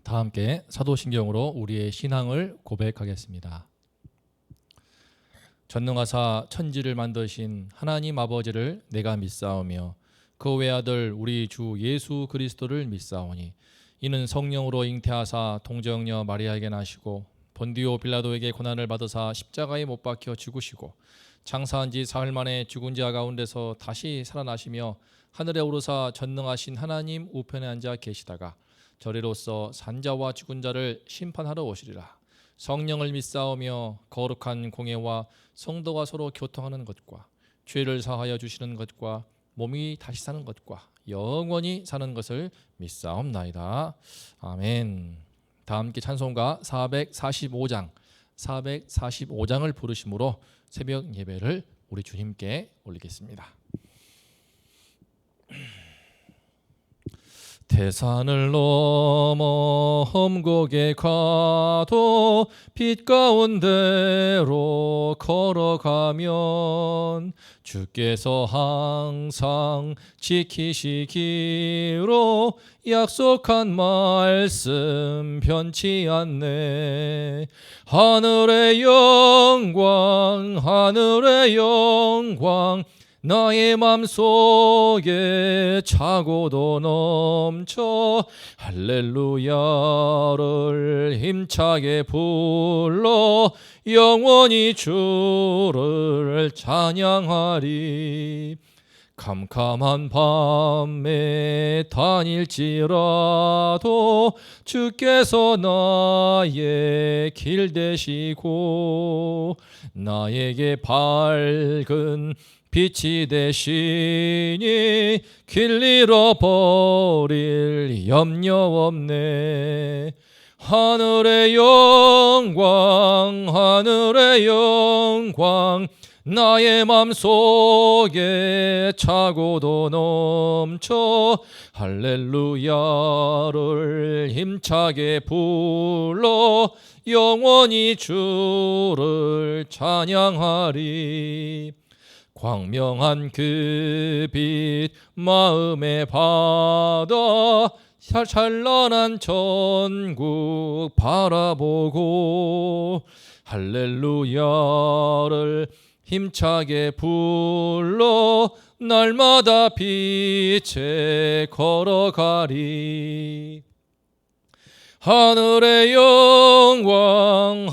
다 함께 사도신경으로 우리의 신앙을 고백하겠습니다. 전능하사 천지를 만드신 하나님 아버지를 내가 믿사오며 그 외아들 우리 주 예수 그리스도를 믿사오니 이는 성령으로 잉태하사 동정녀 마리아에게 나시고 본디오 빌라도에게 고난을 받으사 십자가에 못 박혀 죽으시고 장사한 지 사흘 만에 죽은 자 가운데서 다시 살아나시며 하늘에 오르사 전능하신 하나님 우편에 앉아 계시다가 저리로서 산자와 죽은 자를 심판하러 오시리라. 성령을 믿사오며 거룩한 공예와 성도가 서로 교통하는 것과 죄를 사하여 주시는 것과 몸이 다시 사는 것과 영원히 사는 것을 믿사옵나이다. 아멘. 다 함께 찬송가 445장을 부르심으로 새벽 예배를 우리 주님께 올리겠습니다. 태산을 넘어 험곡에 가도 빛 가운데로 걸어가면 주께서 항상 지키시기로 약속한 말씀 변치 않네. 하늘의 영광 나의 맘속에 차고도 넘쳐 할렐루야를 힘차게 불러 영원히 주를 찬양하리. 캄캄한 밤에 다닐지라도 주께서 나의 길 되시고 나에게 밝은 빛이 되시니 길 잃어버릴 염려 없네. 하늘의 영광 나의 맘속에 차고도 넘쳐 할렐루야를 힘차게 불러 영원히 주를 찬양하리. 광명한 그 빛 마음에 받아 찬란한 천국 바라보고 할렐루야를 힘차게 불러 날마다 빛에 걸어가리. 하늘의 영광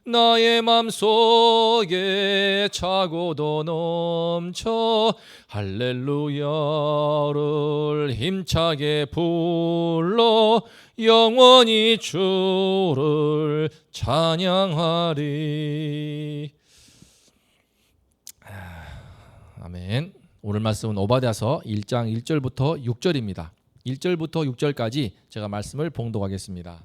나의 맘속에 차고도 넘쳐 할렐루야를 힘차게 불러 영원히 주를 찬양하리. 아멘. 오늘 말씀은 오바댜서 1장 1절부터 6절입니다. 1절부터 6절까지 제가 말씀을 봉독하겠습니다.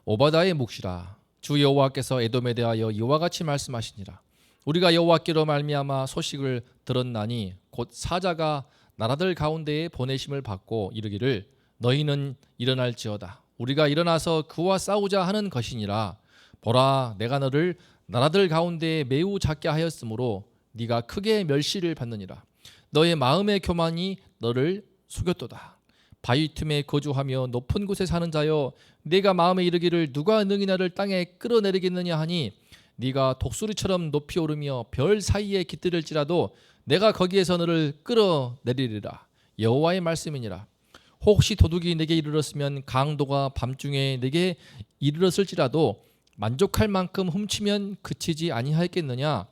오바댜의 묵시라. 주 여호와께서 에돔에 대하여 이와 같이 말씀하시니라. 우리가 여호와께로 말미암아 소식을 들었나니 곧 사자가 나라들 가운데에 보내심을 받고 이르기를 너희는 일어날지어다. 우리가 일어나서 그와 싸우자 하는 것이니라. 보라, 내가 너를 나라들 가운데에 매우 작게 하였으므로 네가 크게 멸시를 받느니라. 너의 마음의 교만이 너를 속였도다. 바위 틈에 거주하며 높은 곳에 사는 자여, 네가 마음에 이르기를 누가 능히 나를 땅에 끌어내리겠느냐 하니 네가 독수리처럼 높이 오르며 별 사이에 깃들을지라도 내가 거기에서 너를 끌어내리리라. 여호와의 말씀이니라. 혹시 도둑이 내게 이르렀으면 강도가 밤중에 내게 이르렀을지라도 만족할 만큼 훔치면 그치지 아니하였겠느냐.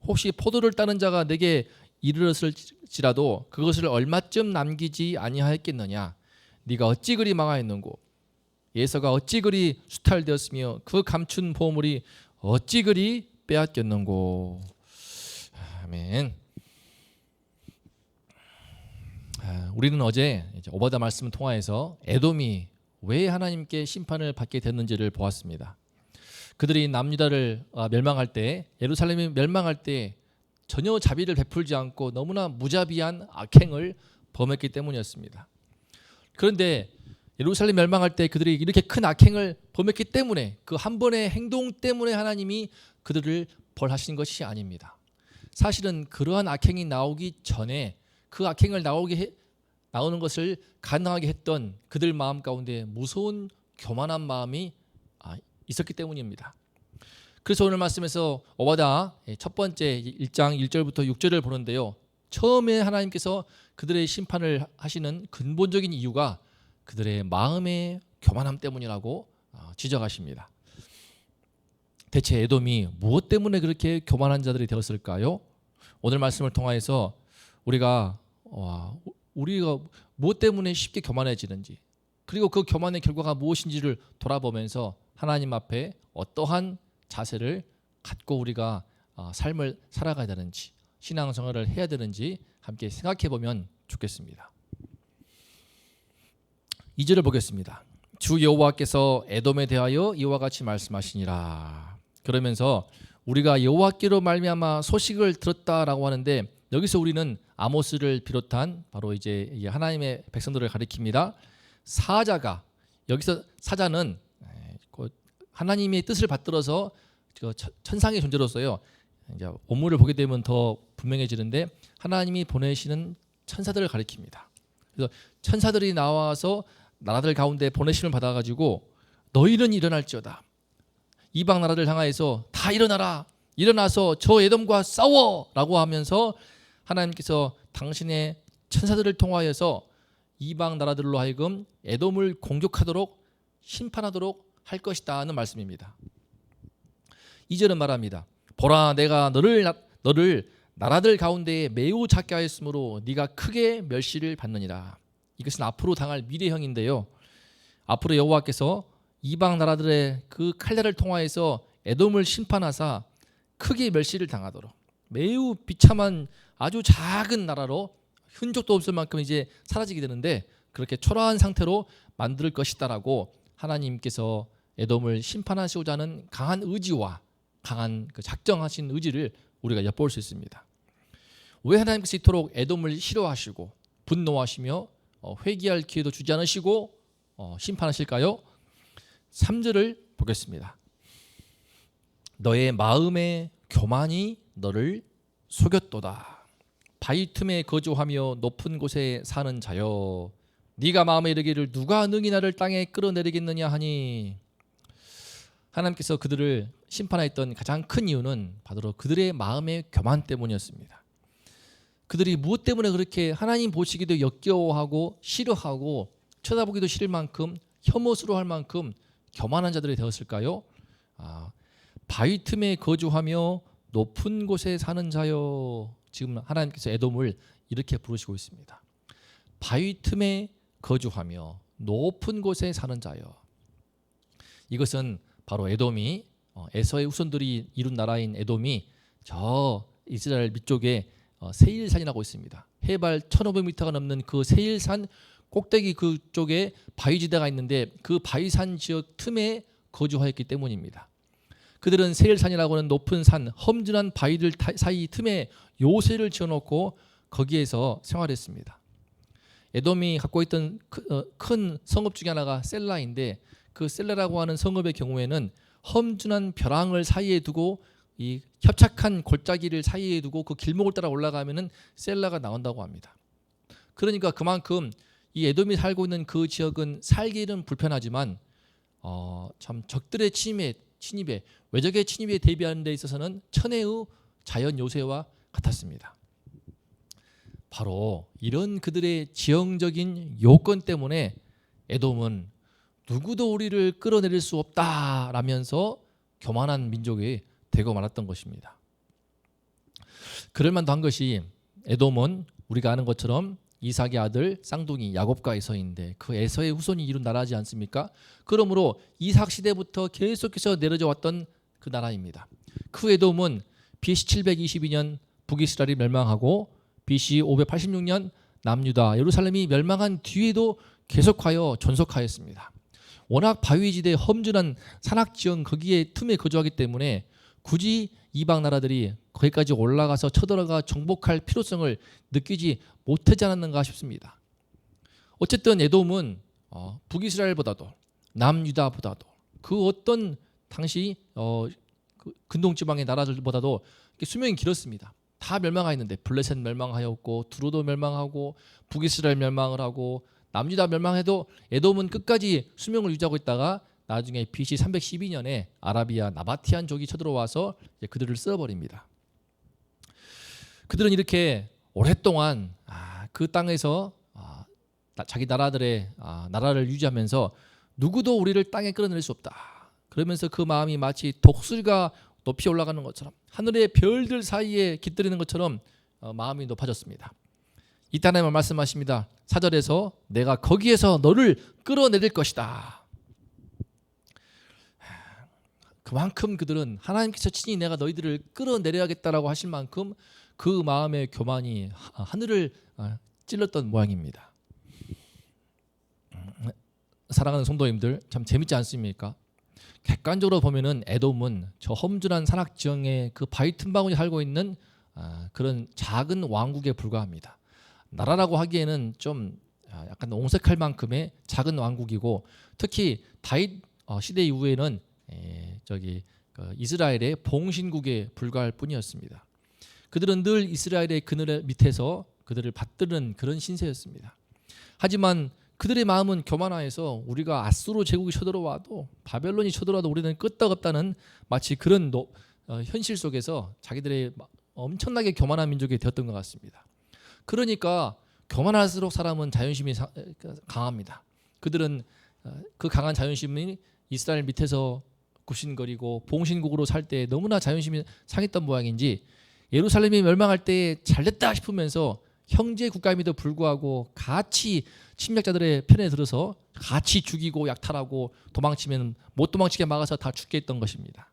혹시 포도를 따는 자가 내게 이르렀을지라도 그것을 얼마쯤 남기지 아니하였겠느냐. 네가 어찌 그리 망하였는고 예서가 어찌 그리 수탈되었으며 그 감춘 보물이 어찌 그리 빼앗겼는고. 아멘. 우리는 어제 오바댜 말씀 통하여서 에돔이 왜 하나님께 심판을 받게 됐는지를 보았습니다. 그들이 남유다를 멸망할 때, 예루살렘이 멸망할 때 전혀 자비를 베풀지 않고 너무나 무자비한 악행을 범했기 때문이었습니다. 그런데 예루살렘 멸망할 때 그들이 이렇게 큰 악행을 범했기 때문에 그 한 번의 행동 때문에 하나님이 그들을 벌하신 것이 아닙니다. 사실은 그러한 악행이 나오기 전에 그 악행을 나오는 것을 가능하게 했던 그들 마음 가운데 무서운 교만한 마음이 있었기 때문입니다. 그래서 오늘 말씀에서 오바댜 첫 번째 1장 1절부터 6절을 보는데요. 처음에 하나님께서 그들의 심판을 하시는 근본적인 이유가 그들의 마음의 교만함 때문이라고 지적하십니다. 대체 에돔이 무엇 때문에 그렇게 교만한 자들이 되었을까요? 오늘 말씀을 통하여서 우리가 무엇 때문에 쉽게 교만해지는지, 그리고 그 교만의 결과가 무엇인지를 돌아보면서 하나님 앞에 어떠한 자세를 갖고 우리가 삶을 살아가야 되는지, 신앙생활을 해야 되는지 함께 생각해 보면 좋겠습니다. 2절을 보겠습니다. 주 여호와께서 에돔에 대하여 이와 같이 말씀하시니라. 그러면서 우리가 여호와께로 말미암아 소식을 들었다라고 하는데, 여기서 우리는 아모스를 비롯한 바로 이제 하나님의 백성들을 가리킵니다. 사자가, 여기서 사자는 하나님의 뜻을 받들어서 천상의 존재로서요, 이제 원문을 보게 되면 더 분명해지는데 하나님이 보내시는 천사들을 가리킵니다. 그래서 천사들이 나와서 나라들 가운데 보내심을 받아가지고 너희는 일어날지어다, 이방 나라들 향하여서 다 일어나서 저 에돔과 싸워라고 하면서 하나님께서 당신의 천사들을 통하여서 이방 나라들로 하여금 에돔을 공격하도록 심판하도록 할 것이다는 말씀입니다. 2절은 말합니다. 보라, 내가 너를 나라들 가운데 매우 작게 하였으므로 네가 크게 멸시를 받느니라. 이것은 앞으로 당할 미래형인데요. 앞으로 여호와께서 이방 나라들의 그 칼날을 통하여서 에돔을 심판하사 크게 멸시를 당하도록, 매우 비참한 아주 작은 나라로 흔적도 없을 만큼 이제 사라지게 되는데, 그렇게 초라한 상태로 만들 것이다라고 하나님께서 에돔을 심판하시고자 하는 강한 의지와 강한 그 작정하신 의지를 우리가 엿볼 수 있습니다. 왜 하나님께서 이토록 에돔을 싫어하시고 분노하시며 회개할 기회도 주지 않으시고 심판하실까요? 3절을 보겠습니다. 너의 마음의 교만이 너를 속였도다. 바위 틈에 거주하며 높은 곳에 사는 자여, 네가 마음에 이르기를 누가 능히 나를 땅에 끌어내리겠느냐 하니. 하나님께서 그들을 심판하였던 가장 큰 이유는 바로 그들의 마음의 교만 때문이었습니다. 그들이 무엇 때문에 그렇게 하나님 보시기도 역겨워하고 싫어하고 쳐다보기도 싫을 만큼 혐오스러워할 만큼 교만한 자들이 되었을까요? 바위 틈에 거주하며 높은 곳에 사는 자여. 지금 하나님께서 에돔을 이렇게 부르시고 있습니다. 바위 틈에 거주하며 높은 곳에 사는 자여. 이것은 바로 에돔이 에서의 후손들이 이룬 나라인 에돔이 저 이스라엘 밑쪽에 세일산이라고 있습니다. 해발 1500m가 넘는 그 세일산 꼭대기 그쪽에 바위지대가 있는데 그 바위산 지역 틈에 거주하였기 때문입니다. 그들은 세일산이라고 하는 높은 산, 험준한 바위들 사이 틈에 요새를 지어놓고 거기에서 생활했습니다. 에돔이 갖고 있던 큰 성읍 중에 하나가 셀라인데, 그 셀라라고 하는 성읍의 경우에는 험준한 벼랑을 사이에 두고 이 협착한 골짜기를 사이에 두고 그 길목을 따라 올라가면은 셀라가 나온다고 합니다. 그러니까 그만큼 이 에돔이 살고 있는 그 지역은 살기는 불편하지만 참 적들의 침입에 외적의 침입에 대비하는 데 있어서는 천혜의 자연 요새와 같았습니다. 바로 이런 그들의 지형적인 요건 때문에 에돔은 누구도 우리를 끌어내릴 수 없다라면서 교만한 민족이 되고 말았던 것입니다. 그럴 만도 한 것이, 에돔은 우리가 아는 것처럼 이삭의 아들 쌍둥이 야곱과 에서인데 그 에서의 후손이 이룬 나라지 않습니까? 그러므로 이삭 시대부터 계속해서 내려져 왔던 그 나라입니다. 그 에돔은 BC 722년 북이스라엘이 멸망하고 BC 586년 남유다 예루살렘이 멸망한 뒤에도 계속하여 존속하였습니다. 워낙 바위지대 험준한 산악지형 거기에 틈에 거주하기 때문에 굳이 이방 나라들이 거기까지 올라가서 쳐들어가 정복할 필요성을 느끼지 못하지 않았는가 싶습니다. 어쨌든 에돔은 북이스라엘보다도 남유다보다도 그 어떤 당시 근동지방의 나라들보다도 수명이 길었습니다. 다 멸망하였는데 블레셋 멸망하였고 두로도 멸망하고 북이스라엘 멸망을 하고 남유다 멸망해도 에돔은 끝까지 수명을 유지하고 있다가 나중에 BC 312년에 아라비아 나바티안족이 쳐들어와서 이제 그들을 쓸어버립니다. 그들은 이렇게 오랫동안 그 땅에서 자기 나라들의 나라를 유지하면서 누구도 우리를 땅에 끌어낼 수 없다. 그러면서 그 마음이 마치 독수리가 높이 올라가는 것처럼 하늘의 별들 사이에 깃들이는 것처럼 마음이 높아졌습니다. 이때 하나님은 말씀하십니다. 4절에서 내가 거기에서 너를 끌어내릴 것이다. 그만큼 그들은 하나님께서 친히 내가 너희들을 끌어내려야겠다라고 하실 만큼 그 마음의 교만이 하늘을 찔렀던 모양입니다. 사랑하는 성도님들, 참 재밌지 않습니까? 객관적으로 보면은 에돔은 저 험준한 산악 지형에 그 바위 틈바구니 살고 있는 그런 작은 왕국에 불과합니다. 나라라고 하기에는 좀 약간 옹색할 만큼의 작은 왕국이고, 특히 다윗 시대 이후에는 이스라엘의 봉신국에 불과할 뿐이었습니다. 그들은 늘 이스라엘의 그늘 밑에서 그들을 받드는 그런 신세였습니다. 하지만 그들의 마음은 교만하여서 우리가 아수르 제국이 쳐들어와도 바벨론이 쳐들어와도 우리는 끄떡없다는 마치 그런 현실 속에서 자기들의 엄청나게 교만한 민족이 되었던 것 같습니다. 그러니까 교만할수록 사람은 자존심이 강합니다. 그들은 그 강한 자존심이 이스라엘 밑에서 굽신거리고 봉신국으로 살 때 너무나 자존심이 상했던 모양인지 예루살렘이 멸망할 때 잘됐다 싶으면서 형제 국가임에도 불구하고 같이 침략자들의 편에 들어서 같이 죽이고 약탈하고 도망치면 못 도망치게 막아서 다 죽게 했던 것입니다.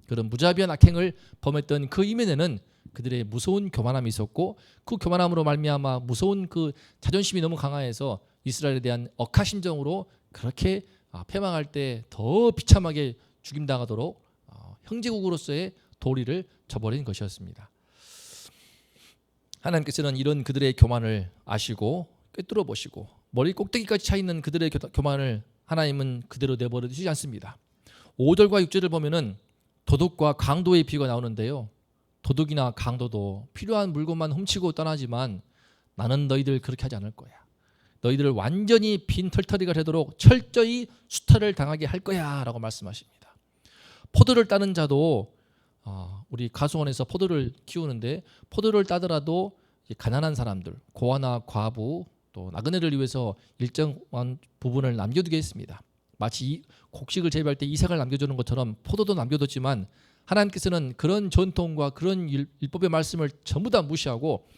그런 무자비한 악행을 범했던 그 이면에는 그들의 무서운 교만함이 있었고, 그 교만함으로 말미암아 무서운 그 자존심이 너무 강화해서 이스라엘에 대한 억하심정으로 그렇게 패망할 때 더 비참하게 죽임당하도록 형제국으로서의 도리를 저버린 것이었습니다. 하나님께서는 이런 그들의 교만을 아시고 꿰뚫어 보시고 머리 꼭대기까지 차 있는 그들의 교만을 하나님은 그대로 내버려 두시지 않습니다. 5절과 6절을 보면은 도둑과 강도의 비유가 나오는데요. 도둑이나 강도도 필요한 물건만 훔치고 떠나지만 나는 너희들 그렇게 하지 않을 거야. 너희들을 완전히 빈털터리가 되도록 철저히 수탈을 당하게 할 거야 라고 말씀하십니다. 포도를 따는 자도 우리 가수원에서 포도를 키우는데 포도를 따더라도 가난한 사람들, 고아나 과부, 또 나그네를 위해서 일정한 부분을 남겨두게 했습니다. 마치 곡식을 재배할 때 이삭을 남겨주는 것처럼 포도도 남겨뒀지만 하나님께서는 그런 전통과 그런 율법의 말씀을 전부 다 무시하고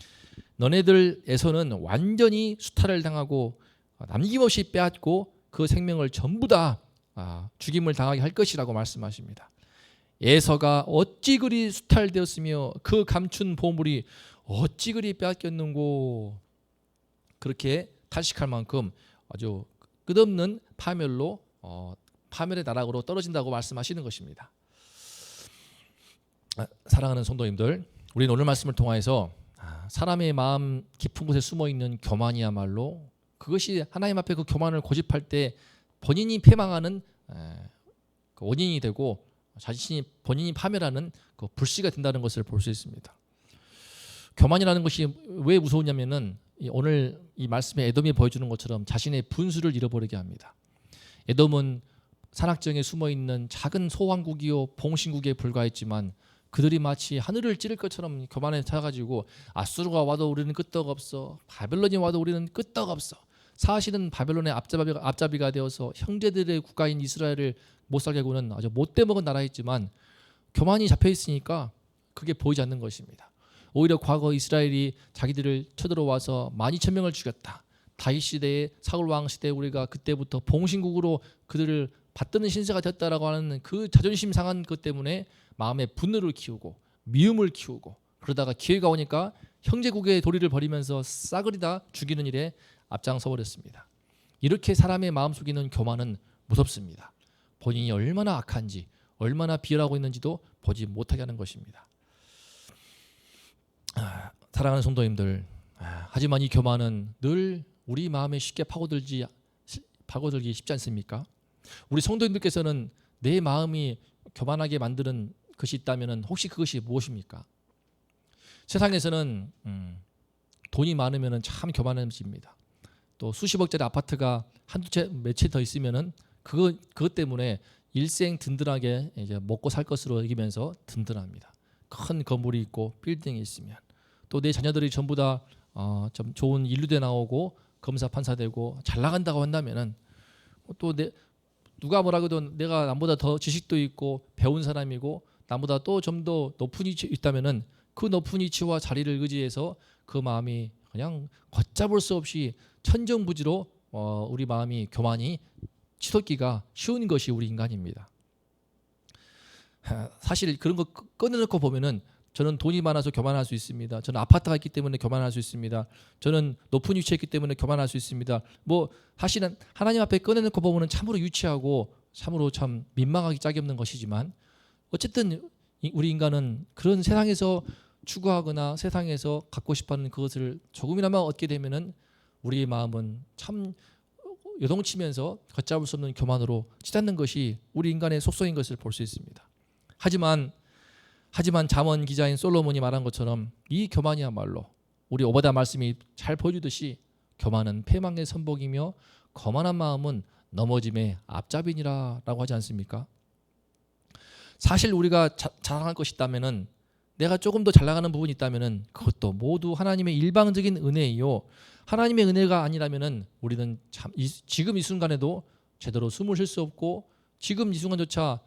너네들에서는 완전히 수탈을 당하고 남김없이 빼앗고 그 생명을 전부 다 죽임을 당하게 할 것이라고 말씀하십니다. 에서가 어찌 그리 수탈되었으며 그 감춘 보물이 어찌 그리 빼앗겼는고, 그렇게 탄식할 만큼 아주 끝없는 파멸로 파멸의 나락으로 떨어진다고 말씀하시는 것입니다. 사랑하는 성도님들, 우리는 오늘 말씀을 통해서 사람의 마음 깊은 곳에 숨어있는 교만이야말로 그것이 하나님 앞에 그 교만을 고집할 때 본인이 패망하는 그 원인이 되고 본인이 파멸하는 그 불씨가 된다는 것을 볼 수 있습니다. 교만이라는 것이 왜 무서우냐면은 오늘 이 말씀에 에돔이 보여주는 것처럼 자신의 분수를 잃어버리게 합니다. 에돔은 산악지형에 숨어있는 작은 소왕국이요 봉신국에 불과했지만 그들이 마치 하늘을 찌를 것처럼 교만에 차가지고 아수르가 와도 우리는 끄떡없어, 바벨론이 와도 우리는 끄떡없어. 사실은 바벨론의 앞잡이가 되어서 형제들의 국가인 이스라엘을 못 살게 하고는 아주 못돼먹은 나라였지만 교만이 잡혀있으니까 그게 보이지 않는 것입니다. 오히려 과거 이스라엘이 자기들을 쳐들어와서 12,000명을 죽였다. 다윗 시대에 사울 왕 시대에 우리가 그때부터 봉신국으로 그들을 받드는 신세가 됐다라고 하는 그 자존심 상한 것 때문에 마음에 분노를 키우고 미움을 키우고, 그러다가 기회가 오니까 형제국의 도리를 버리면서 싸그리 다 죽이는 일에 앞장서 버렸습니다. 이렇게 사람의 마음속에 있는 교만은 무섭습니다. 본인이 얼마나 악한지, 얼마나 비열하고 있는지도 보지 못하게 하는 것입니다. 사랑하는 성도님들, 하지만 이 교만은 늘 우리 마음에 쉽게 파고들기 쉽지 않습니까? 우리 성도님들께서는 내 마음이 교만하게 만드는 것이 있다면 혹시 그것이 무엇입니까? 세상에서는 돈이 많으면 참 교만해집니다. 또 수십억짜리 아파트가 한두 채 몇 채 더 있으면은 그것 때문에 일생 든든하게 이제 먹고 살 것으로 여기면서 든든합니다. 큰 건물이 있고 빌딩이 있으면 또 내 자녀들이 전부 다 좀 좋은 인류대 나오고 검사 판사 되고 잘 나간다고 한다면은 또 누가 뭐라고 해도 내가 남보다 더 지식도 있고 배운 사람이고 남보다 또 좀 더 높은 위치에 있다면은 그 높은 위치와 자리를 의지해서 그 마음이 그냥 걷잡을 수 없이 천정부지로 우리 마음이 교만이 치솟기가 쉬운 것이 우리 인간입니다. 사실 그런 거 꺼내놓고 보면은 저는 돈이 많아서 교만할 수 있습니다. 저는 아파트가 있기 때문에 교만할 수 있습니다. 저는 높은 위치에 있기 때문에 교만할 수 있습니다. 뭐 사실은 하나님 앞에 꺼내놓고 보면은 참으로 유치하고 참으로 참 민망하기 짝이 없는 것이지만 어쨌든 우리 인간은 그런 세상에서 추구하거나 세상에서 갖고 싶어하는 그것을 조금이나마 얻게 되면은 우리의 마음은 참 요동치면서 걷잡을 수 없는 교만으로 치닫는 것이 우리 인간의 속성인 것을 볼 수 있습니다. 하지만 잠언 기자인 솔로몬이 말한 것처럼 이 교만이야말로 우리 오바댜 말씀이 잘 보여주듯이 교만은 패망의 선복이며 거만한 마음은 넘어짐의 앞잡이니라라고 하지 않습니까? 사실 우리가 자랑할 것이 있다면은 내가 조금 더 잘 나가는 부분이 있다면은 그것도 모두 하나님의 일방적인 은혜이요. 하나님의 은혜가 아니라면은 우리는 참 지금 이 순간에도 제대로 숨을 쉴 수 없고 지금 이 순간조차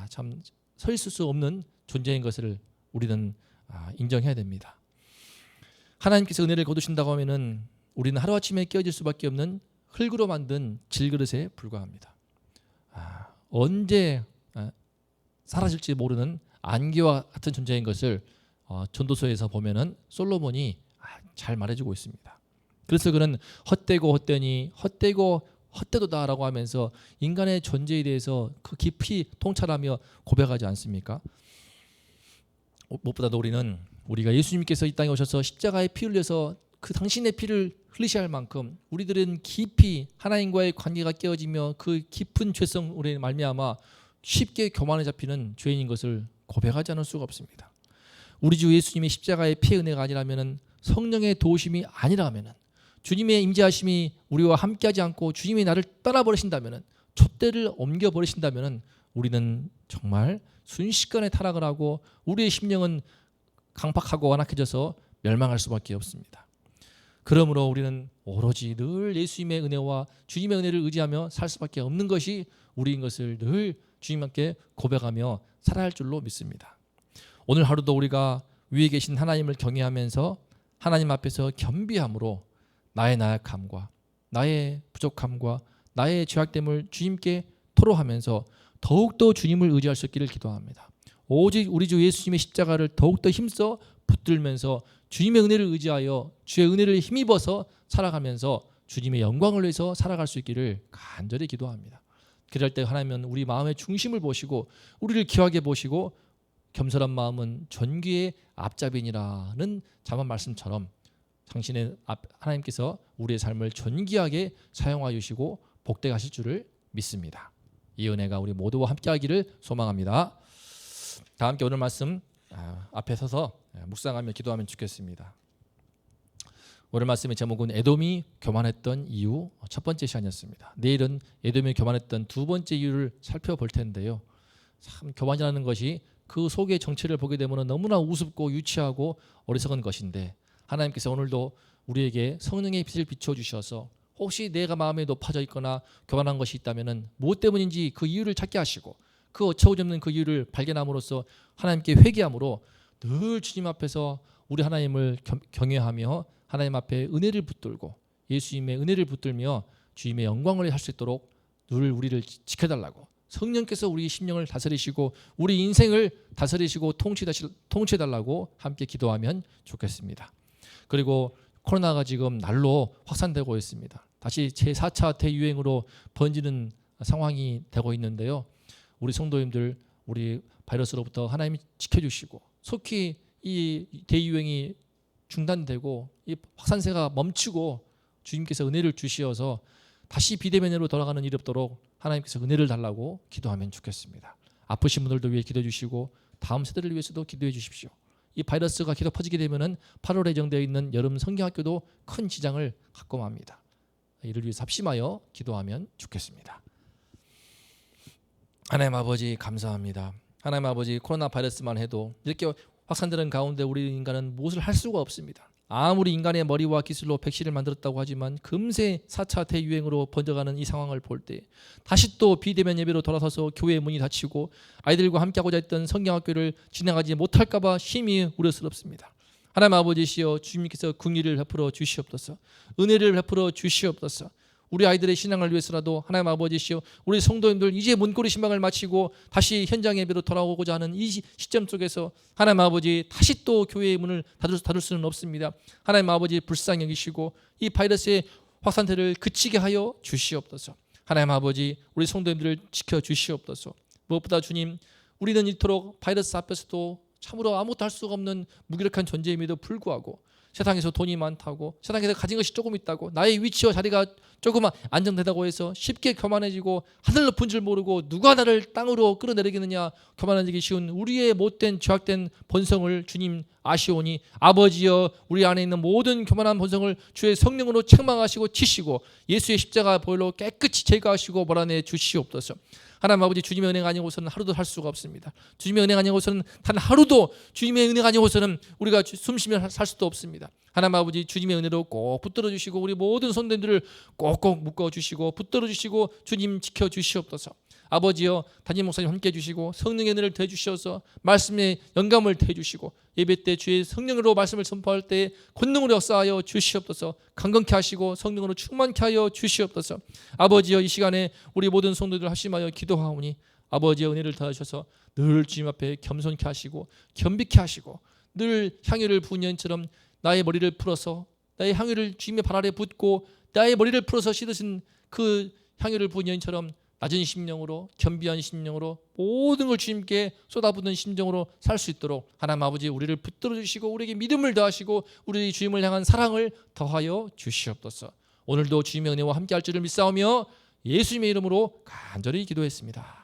참 서 있을 수 없는 존재인 것을 우리는 인정해야 됩니다. 하나님께서 은혜를 거두신다고 하면은 우리는 하루아침에 깨어질 수밖에 없는 흙으로 만든 질그릇에 불과합니다. 언제 사라질지 모르는 안개와 같은 존재인 것을 전도서에서 보면은 솔로몬이 잘 말해주고 있습니다. 그래서 그는 헛되고 헛되니 헛되고 헛되도다라고 하면서 인간의 존재에 대해서 그 깊이 통찰하며 고백하지 않습니까? 무엇보다도 우리가 예수님께서 이 땅에 오셔서 십자가에 피 흘려서 그 당신의 피를 흘리셔야 할 만큼 우리들은 깊이 하나님과의 관계가 깨어지며 그 깊은 죄성 우리의 말미암아 쉽게 교만에 잡히는 죄인인 것을 고백하지 않을 수가 없습니다. 우리 주 예수님의 십자가의 피의 은혜가 아니라면은 성령의 도우심이 아니라면은 주님의 임재하심이 우리와 함께하지 않고 주님이 나를 떠나버리신다면은 촛대를 옮겨버리신다면은 우리는 정말 순식간에 타락을 하고 우리의 심령은 강팍하고 완악해져서 멸망할 수밖에 없습니다. 그러므로 우리는 오로지 늘 예수님의 은혜와 주님의 은혜를 의지하며 살 수밖에 없는 것이 우리인 것을 늘 주님께 고백하며 살아야 할 줄로 믿습니다. 오늘 하루도 우리가 위에 계신 하나님을 경외하면서 하나님 앞에서 겸비함으로 나의 나약함과 나의 부족함과 나의 죄악됨을 주님께 토로하면서 더욱더 주님을 의지할 수 있기를 기도합니다. 오직 우리 주 예수님의 십자가를 더욱더 힘써 붙들면서 주님의 은혜를 의지하여 주의 은혜를 힘입어서 살아가면서 주님의 영광을 위해서 살아갈 수 있기를 간절히 기도합니다. 그럴 때 하나님은 우리 마음의 중심을 보시고 우리를 귀하게 보시고 겸손한 마음은 존귀의 앞잡이니라는 잠언 말씀처럼 당신의 하나님께서 우리의 삶을 존귀하게 사용하여 주시고 복되게 하실 줄을 믿습니다. 이 은혜가 우리 모두와 함께하기를 소망합니다. 다 함께 오늘 말씀 앞에 서서 묵상하며 기도하면 좋겠습니다. 오늘 말씀의 제목은 에돔이 교만했던 이유 첫 번째 시간이었습니다. 내일은 에돔이 교만했던 두 번째 이유를 살펴볼 텐데요. 참 교만이라는 것이 그 속의 정체를 보게 되면 너무나 우습고 유치하고 어리석은 것인데 하나님께서 오늘도 우리에게 성령의 빛을 비춰주셔서 혹시 내가 마음에 높아져 있거나 교만한 것이 있다면 무엇 때문인지 그 이유를 찾게 하시고 그 어처구니없는 그 이유를 발견함으로써 하나님께 회개함으로 늘 주님 앞에서 우리 하나님을 경외하며 하나님 앞에 은혜를 붙들고 예수님의 은혜를 붙들며 주님의 영광을 할 수 있도록 늘 우리를 지켜달라고 성령께서 우리 심령을 다스리시고 우리 인생을 다스리시고 통치해달라고 함께 기도하면 좋겠습니다. 그리고 코로나가 지금 날로 확산되고 있습니다. 다시 제4차 대유행으로 번지는 상황이 되고 있는데요. 우리 성도님들 우리 바이러스로부터 하나님이 지켜주시고 속히 이 대유행이 중단되고 이 확산세가 멈추고 주님께서 은혜를 주시어서 다시 비대면으로 돌아가는 일이 없도록 하나님께서 은혜를 달라고 기도하면 좋겠습니다. 아프신 분들도 위해 기도해 주시고 다음 세대를 위해서도 기도해 주십시오. 이 바이러스가 계속 퍼지게 되면은 8월에 예정되어 있는 여름 성경학교도 큰 지장을 갖고 맙니다. 이를 위해서 합심하여 기도하면 좋겠습니다. 하나님 아버지 감사합니다. 하나님 아버지 코로나 바이러스만 해도 이렇게 확산되는 가운데 우리 인간은 무엇을 할 수가 없습니다. 아무리 인간의 머리와 기술로 백신을 만들었다고 하지만 금세 4차 대유행으로 번져가는 이 상황을 볼 때 다시 또 비대면 예배로 돌아서서 교회 문이 닫히고 아이들과 함께하고자 했던 성경학교를 진행하지 못할까 봐 심히 우려스럽습니다. 하나님 아버지시여 주님께서 긍휼을 베풀어 주시옵소서. 은혜를 베풀어 주시옵소서. 우리 아이들의 신앙을 위해서라도 하나님 아버지시여 우리 성도님들 이제 문고리 신방을 마치고 다시 현장 예배로 돌아오고자 하는 이 시점 속에서 하나님 아버지 다시 또 교회의 문을 닫을 수는 없습니다. 하나님 아버지 불쌍히 여기시고 이 바이러스의 확산세를 그치게 하여 주시옵소서. 하나님 아버지 우리 성도님들을 지켜 주시옵소서. 무엇보다 주님 우리는 이토록 바이러스 앞에서도 참으로 아무것도 할 수가 없는 무기력한 존재임에도 불구하고 세상에서 돈이 많다고 세상에서 가진 것이 조금 있다고 나의 위치와 자리가 조금 안정되다고 해서 쉽게 교만해지고 하늘 높은 줄 모르고 누가 나를 땅으로 끌어내리겠느냐 교만해지기 쉬운 우리의 못된 죄악된 본성을 주님 아시오니 아버지여 우리 안에 있는 모든 교만한 본성을 주의 성령으로 책망하시고 치시고 예수의 십자가 보혈로 깨끗이 제거하시고 몰아내 주시옵소서. 하나님 아버지 주님의 은혜가 아니고서는 하루도 할 수가 없습니다. 주님의 은혜가 아니고서는 단 하루도 주님의 은혜가 아니고서는 우리가 숨쉬며 살 수도 없습니다. 하나님 아버지 주님의 은혜로 꼭 붙들어 주시고 우리 모든 손들들을 꼭꼭 묶어 주시고 붙들어 주시고 주님 지켜 주시옵소서. 아버지여 담임 목사님 함께해 주시고 성령의 은혜를 더해 주셔서 말씀의 영감을 더해 주시고 예배 때 주의 성령으로 말씀을 선포할 때 권능으로 역사하여 주시옵소서. 강건케 하시고 성령으로 충만케 하여 주시옵소서. 아버지여 이 시간에 우리 모든 성도들 합심하여 기도하오니 아버지의 은혜를 더하셔서 늘 주님 앞에 겸손케 하시고 겸비케 하시고 늘 향유를 부은 여인처럼 나의 머리를 풀어서 나의 향유를 주님의 발 아래 붓고 나의 머리를 풀어서 씻으신 그 향유를 부은 여인처럼 낮은 심령으로 겸비한 심령으로 모든 걸 주님께 쏟아붓는 심정으로 살 수 있도록 하나님 아버지 우리를 붙들어 주시고 우리에게 믿음을 더하시고 우리 주님을 향한 사랑을 더하여 주시옵소서. 오늘도 주님의 은혜와 함께할 줄을 믿사오며 예수님의 이름으로 간절히 기도했습니다.